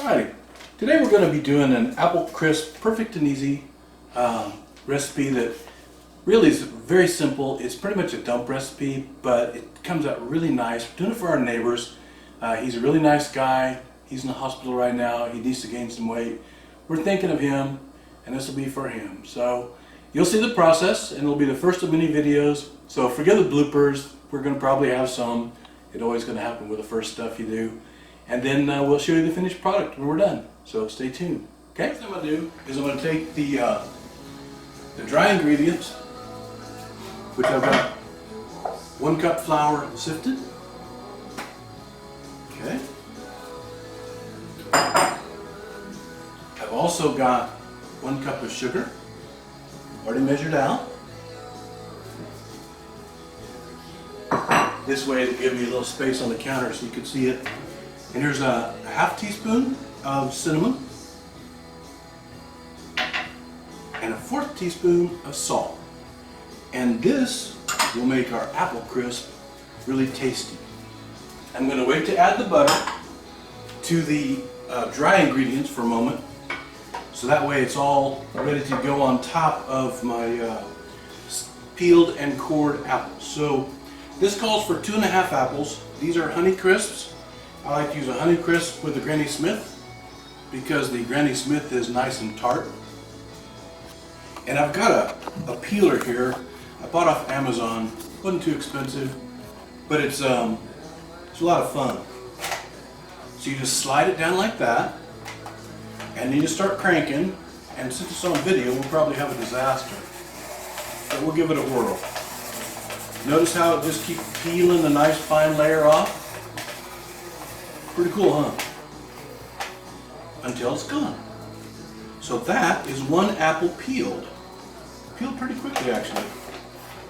Alrighty, today we're going to be doing an apple crisp, perfect and easy recipe that really is very simple. It's pretty much a dump recipe, but it comes out really nice. We're doing it for our neighbors. He's a really nice guy. He's in the hospital right now. He needs to gain some weight. We're thinking of him, and this will be for him. So you'll see the process, and it'll be the first of many videos. So forget the bloopers. We're going to probably have some. It's always going to happen with the first stuff you do. And then we'll show you the finished product when we're done. So stay tuned. Okay? First thing I'm going to do is I'm going to take the dry ingredients, which I've got 1 cup flour sifted. Okay. I've also got 1 cup of sugar, already measured out. This way it'll give me a little space on the counter so you can see it. And here's a ½ teaspoon of cinnamon and a 1/4 teaspoon of salt. And this will make our apple crisp really tasty. I'm going to wait to add the butter to the dry ingredients for a moment, so that way it's all ready to go on top of my peeled and cored apples. So this calls for 2½ apples. These are Honey Crisps. I like to use a Honey Crisp with the Granny Smith because the Granny Smith is nice and tart. And I've got a peeler here I bought off Amazon. Wasn't too expensive, but it's a lot of fun. So you just slide it down like that, and then you start cranking. And since it's on video, we'll probably have a disaster, but we'll give it a whirl. Notice how it just keeps peeling the nice fine layer off? Pretty cool, huh? Until it's gone. So that is 1 apple peeled. Peeled pretty quickly, actually.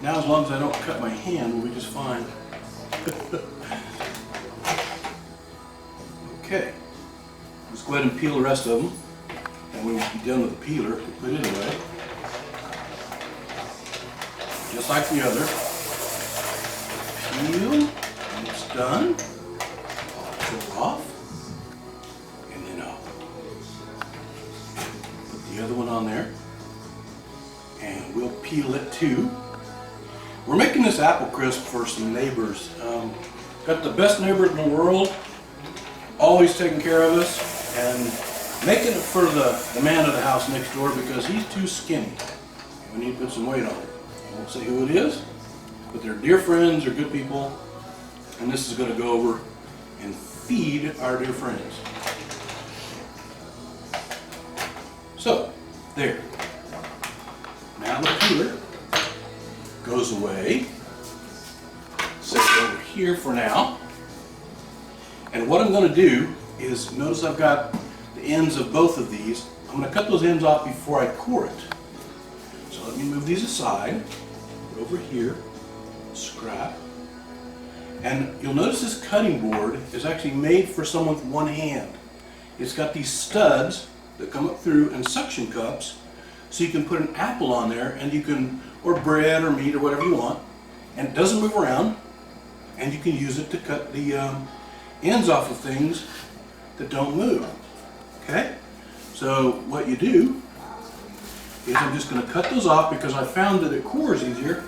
Now, as long as I don't cut my hand, we'll be just fine. Okay. Let's go ahead and peel the rest of them. And when we'll be done with the peeler, we'll put it away. Just like the other. Peel, and it's done. Pull off, and then I'll put the other one on there, and we'll peel it too. We're making this apple crisp for some neighbors. Got the best neighbor in the world, always taking care of us, and making it for the man of the house next door because he's too skinny. We need to put some weight on it. I won't say who it is, but they're dear friends, they're good people, and this is going to go over and feed our dear friends. So, there. Now the peeler goes away. Set it over here for now. And what I'm going to do is, notice I've got the ends of both of these. I'm going to cut those ends off before I core it. So let me move these aside. Put over here. Scrap. And you'll notice this cutting board is actually made for someone with one hand. It's got these studs that come up through and suction cups, so you can put an apple on there, and you can, or bread or meat or whatever you want, and it doesn't move around, and you can use it to cut the ends off of things that don't move. Okay? So what you do is, I'm just going to cut those off because I found that it cores easier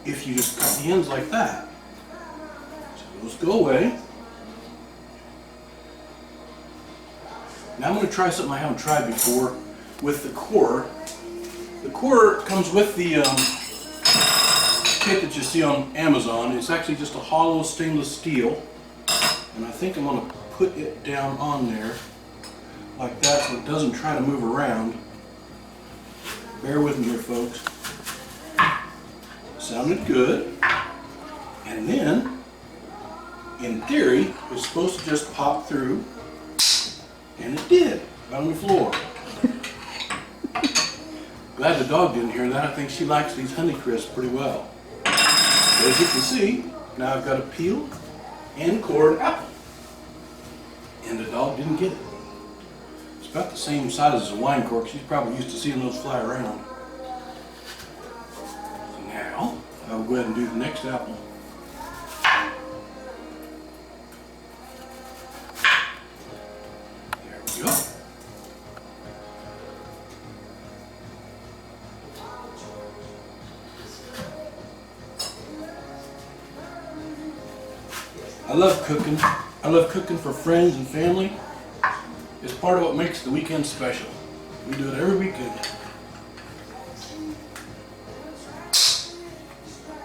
if you just cut the ends like that. Those go away. Now I'm going to try something I haven't tried before with the core. The core comes with the kit that you see on Amazon. It's actually just a hollow stainless steel, and I think I'm going to put it down on there like that so it doesn't try to move around. Bear with me here, folks. Sounded good. And then, in theory, it's supposed to just pop through, and it did, right on the floor. Glad the dog didn't hear that. I think she likes these Honey Crisps pretty well. But as you can see, now I've got a peeled and cored apple, and the dog didn't get it. It's about the same size as a wine cork. She's probably used to seeing those fly around. So now, I'll go ahead and do the next apple. I love cooking. I love cooking for friends and family. It's part of what makes the weekend special. We do it every weekend.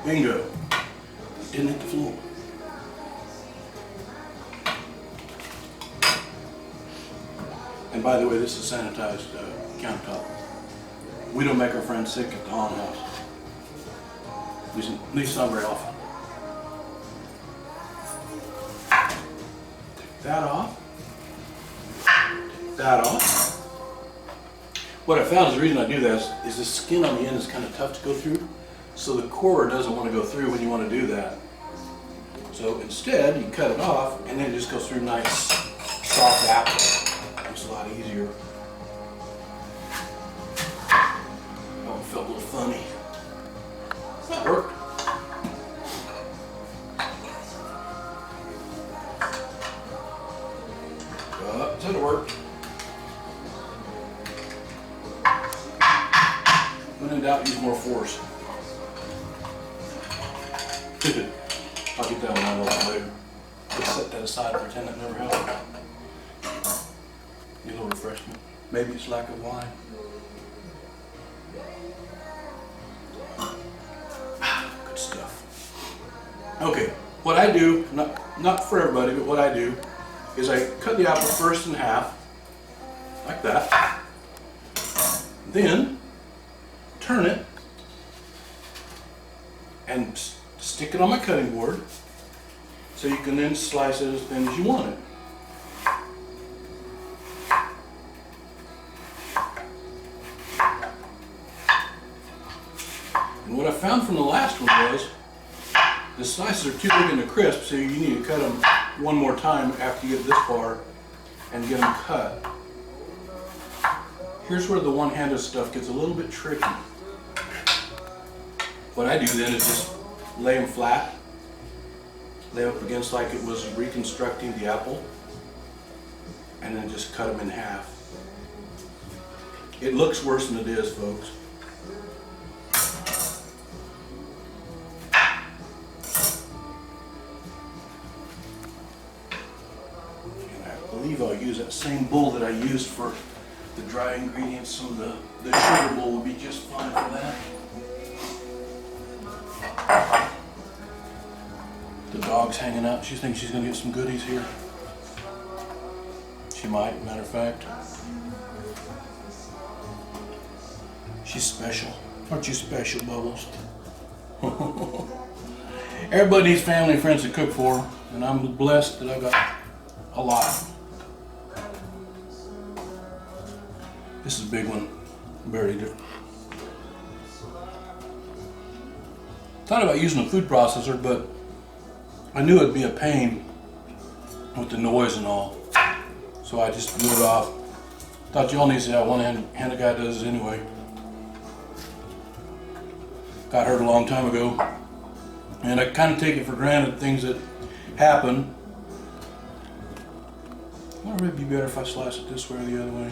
Bingo. Didn't hit the floor. And by the way, this is sanitized countertop. We don't make our friends sick at the haunted house. At least not very often. Take that off. Take that off. What I found is the reason I do that is the skin on the end is kind of tough to go through. So the core doesn't want to go through when you want to do that. So instead, you cut it off and then it just goes through nice, soft apple. It's a lot easier. Oh, it felt a little funny. That worked. Said it worked. When in doubt, use more force. I'll get that one out of the way later. Let's set that aside and pretend that never happened. Need a little refreshment. Maybe it's lack of wine. Good stuff. Okay, what I do, not for everybody, but what I do is I cut the apple first in half, like that. Then turn it and stick it on my cutting board so you can then slice it as thin as you want it. And what I found from the last one was the slices are too big and crisp, so you need to cut them one more time after you get this far and get them cut. Here's where the one-handed stuff gets a little bit tricky. What I do then is just lay them flat, lay up against like it was reconstructing the apple, and then just cut them in half. It looks worse than it is, folks. And I believe I'll use that same bowl that I used for the dry ingredients, so the sugar bowl will be just fine for that. The dog's hanging out. She thinks she's going to get some goodies here. She might, matter of fact. She's special. Aren't you special, Bubbles? Everybody needs family and friends to cook for, and I'm blessed that I've got a lot. This is a big one. Very different. Thought about using a food processor, but I knew it'd be a pain with the noise and all. So I just blew it off. Thought y'all need to see how one-handed guy does it anyway. Got hurt a long time ago. And I kind of take it for granted, things that happen. I wonder if it'd be better if I slice it this way or the other way.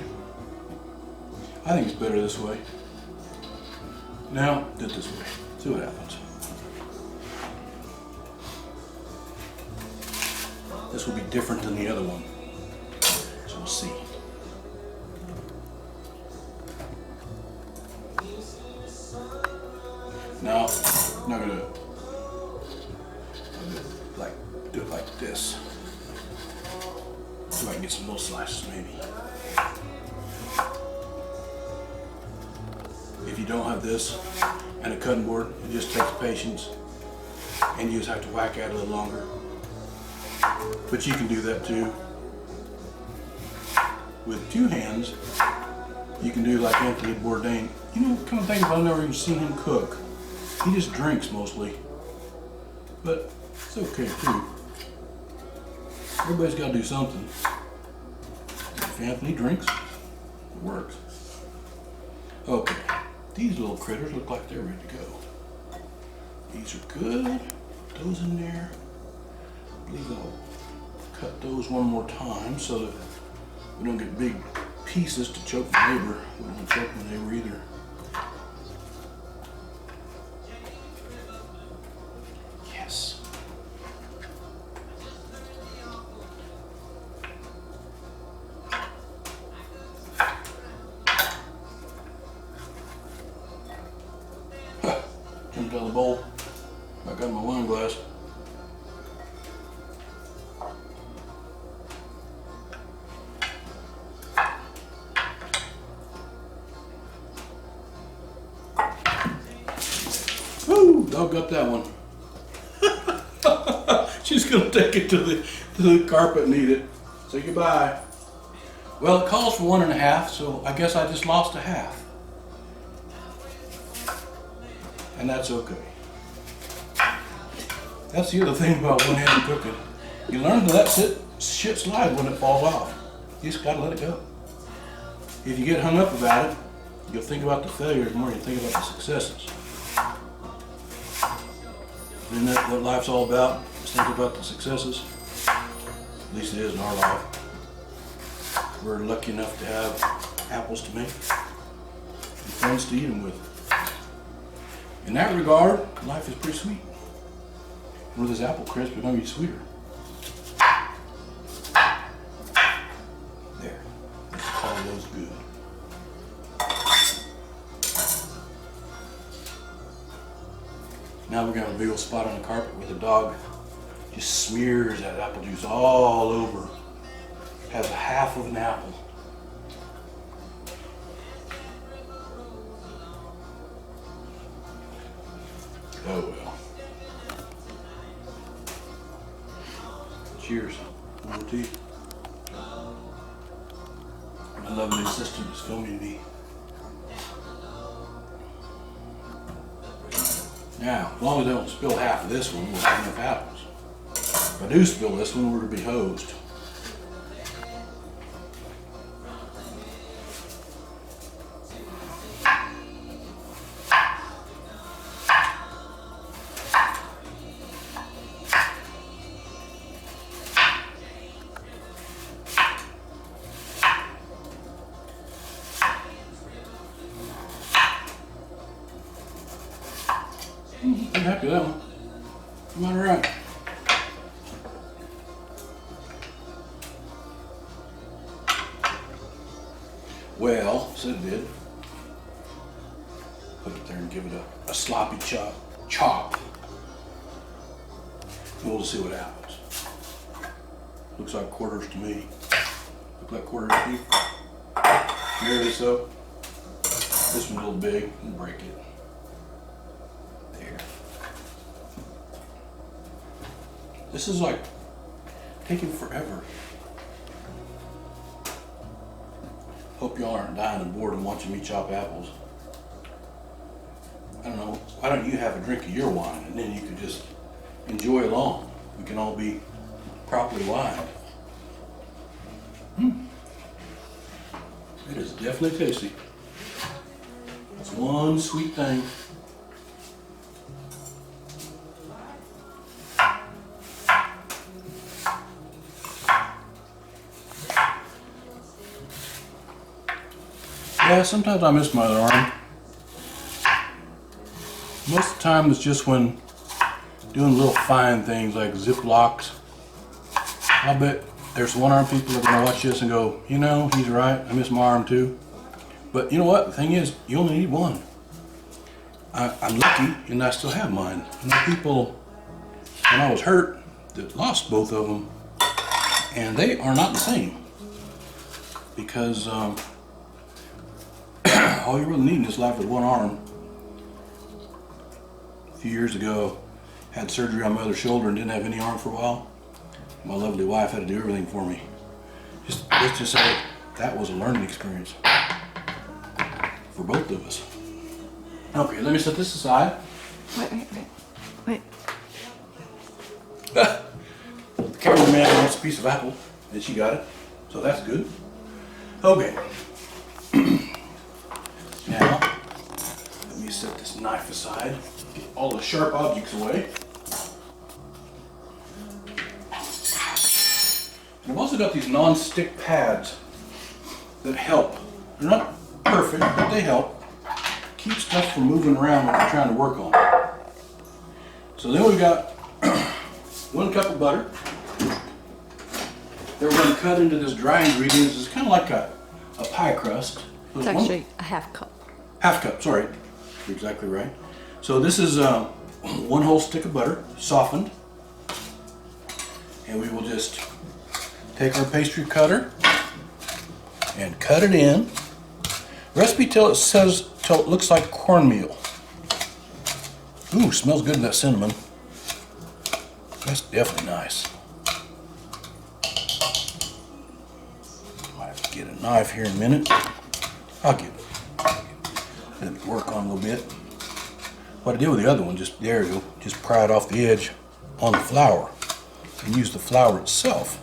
I think it's better this way. Now, do it this way. See what happens. This will be different than the other one. So we'll see. Now, I'm not gonna do it like this. So I can get some little slices maybe. If you don't have this and a cutting board, it just takes patience and you just have to whack at it a little longer. But you can do that too. With two hands, you can do like Anthony Bourdain. You know, kind of thing I've never even seen him cook. He just drinks mostly. But it's okay too. Everybody's got to do something. If Anthony drinks, it works. Okay, these little critters look like they're ready to go. These are good. Put those in there. I believe I'll cut those one more time so that we don't get big pieces to choke the neighbor. We don't want to choke the neighbor either. Yes. bowl. I got my wine glass. Woo! Dog got that one. She's gonna take it to the carpet and eat it. Say goodbye. Well, it calls for 1.5, so I guess I just lost a half. And that's okay. That's the other thing about one-handed cooking. You learn to let shit slide when it falls off. You just gotta let it go. If you get hung up about it, you'll think about the failures more than you think about the successes. Isn't that what life's all about? Just think about the successes. At least it is in our life. We're lucky enough to have apples to make and friends to eat them with. In that regard, life is pretty sweet. And with this apple crisp, it's going to be sweeter. There. Let's call those good. Now we're going to have a big old spot on the carpet where the dog just smears that apple juice all over. Has a half of an apple. Oh well. Cheers. More tea. My lovely assistant is filming me. Now, as long as I don't spill half of this one, we'll have enough apples. If I do spill this one, we're going to be hosed. I'm happy with that one. I'm all right. Well, Sid did. Put it there and give it a sloppy chop. And we'll see what happens. Looks like quarters to me. Look like quarters to you. Nearly so. This one's a little big. We'll break it. This is like taking forever. Hope y'all aren't dying of boredom watching me chop apples. I don't know, why don't you have a drink of your wine and then you could just enjoy along. We can all be properly wined. It is definitely tasty. That's one sweet thing. Yeah, sometimes I miss my other arm. Most of the time it's just when doing little fine things like zip locks. I bet there's one-armed people that are going to watch this and go, you know, he's right, I miss my arm too. But you know what, the thing is, you only need one. I'm lucky and I still have mine. And there are people, when I was hurt, that lost both of them. And they are not the same. Because all you really need in this life is one arm. A few years ago, had surgery on my other shoulder and didn't have any arm for a while. My lovely wife had to do everything for me. Let's just say that was a learning experience for both of us. Okay, let me set this aside. Wait. The cameraman wants a piece of apple, and she got it, so that's good. Okay. Now, let me set this knife aside, get all the sharp objects away. And I've also got these non-stick pads that help. They're not perfect, but they help keep stuff from moving around when we're trying to work on it. So then we've got 1 cup of butter that we're going to cut into this dry ingredients. It's kind of like a pie crust. It's actually a half cup. Half cup, sorry. You're exactly right. So this is one whole stick of butter, softened. And we will just take our pastry cutter and cut it in. Recipe till it looks like cornmeal. Ooh, smells good in that cinnamon. That's definitely nice. Might have to get a knife here in a minute. I'll get it. Let me work on a little bit. What I did with the other one, just there you go, just pry it off the edge on the flour and use the flour itself.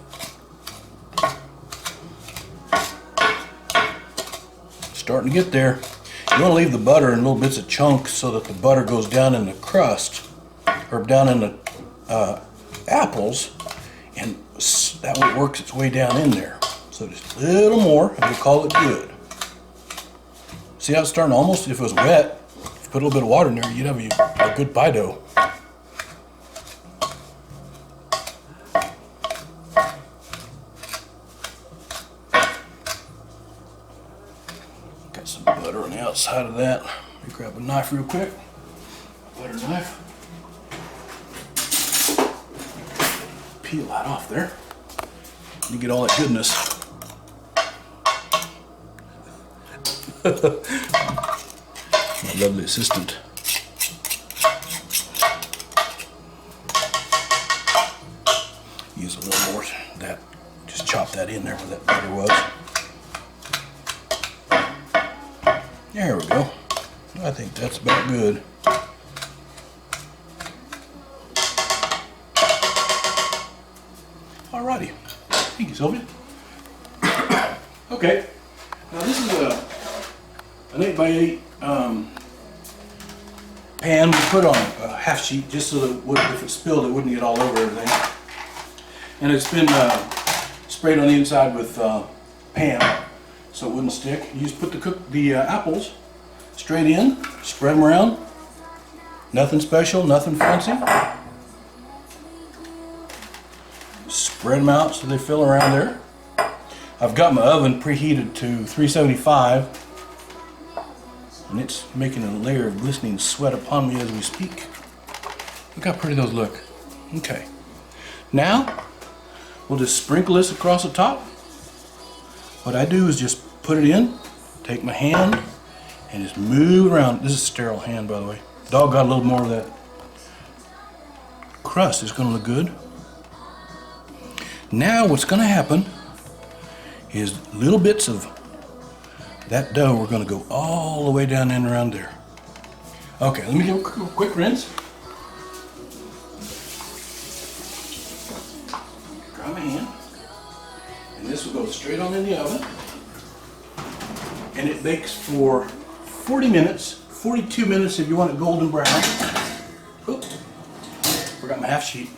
Starting to get there. You want to leave the butter in little bits of chunks so that the butter goes down in the crust or down in the apples, and that way it works its way down in there. So just a little more and we'll call it good. See how it's starting almost, if it was wet, if you put a little bit of water in there, you'd have a good pie dough. Got some butter on the outside of that. Let me grab a knife real quick. Butter knife. Peel that off there. You get all that goodness. My lovely assistant. Use a little more of that. Just chop that in there where that butter was. There we go. I think that's about good. Alrighty. Thank you, Sylvia. Okay. Now this is an 8x8 pan we put on a half sheet just so that if it spilled it wouldn't get all over everything. And it's been sprayed on the inside with Pam so it wouldn't stick. You just put the apples straight in, spread them around. Nothing special, nothing fancy. Spread them out so they fill around there. I've got my oven preheated to 375 and it's making a layer of glistening sweat upon me as we speak. Look how pretty those look. Okay. Now we'll just sprinkle this across the top. What I do is just put it in, take my hand and just move around. This is a sterile hand, by the way. Dog got a little more of that crust. It's going to look good. Now what's going to happen is little bits of that dough we're going to go all the way down in around there. Okay, let me give a quick rinse. Grab my hand, and this will go straight on in the oven, and it bakes for 40 minutes, 42 minutes if you want it golden brown. Oop, forgot my half sheet.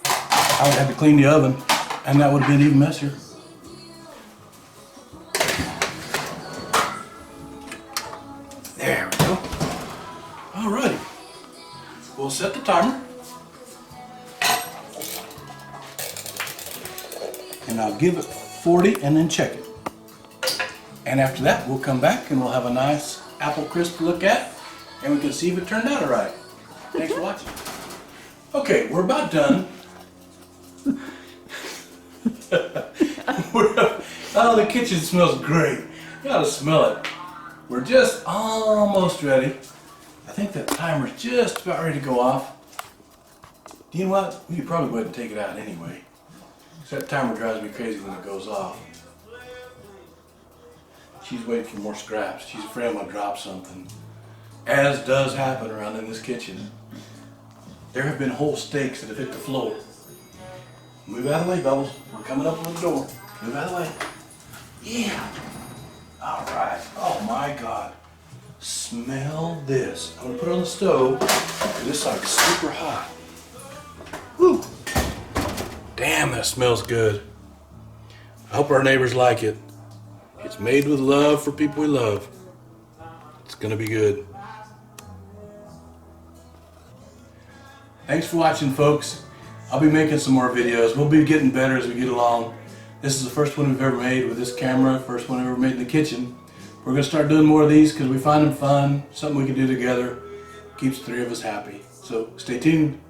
I would have to clean the oven, and that would have been even messier. There we go. Alrighty. We'll set the timer. And I'll give it 40 and then check it. And after that, we'll come back and we'll have a nice apple crisp to look at, and we can see if it turned out all right. Thanks for watching. Okay, we're about done. Oh, the kitchen smells great. You ought to smell it. We're just almost ready. I think that timer's just about ready to go off. You know what? We could probably go ahead and take it out anyway. That timer drives me crazy when it goes off. She's waiting for more scraps. She's afraid I'm going to drop something. As does happen around in this kitchen. There have been whole steaks that have hit the floor. Move out of the way, Bubbles. We're coming up on the door. Move out of the way. Yeah. All right. Oh my God. Smell this. I'm going to put it on the stove. This side's super hot. Woo. Damn, that smells good. I hope our neighbors like it. It's made with love for people we love. It's going to be good. Thanks for watching, folks. I'll be making some more videos. We'll be getting better as we get along. This is the first one we've ever made with this camera, first one I've ever made in the kitchen. We're going to start doing more of these because we find them fun, something we can do together. keeps the three of us happy. So stay tuned.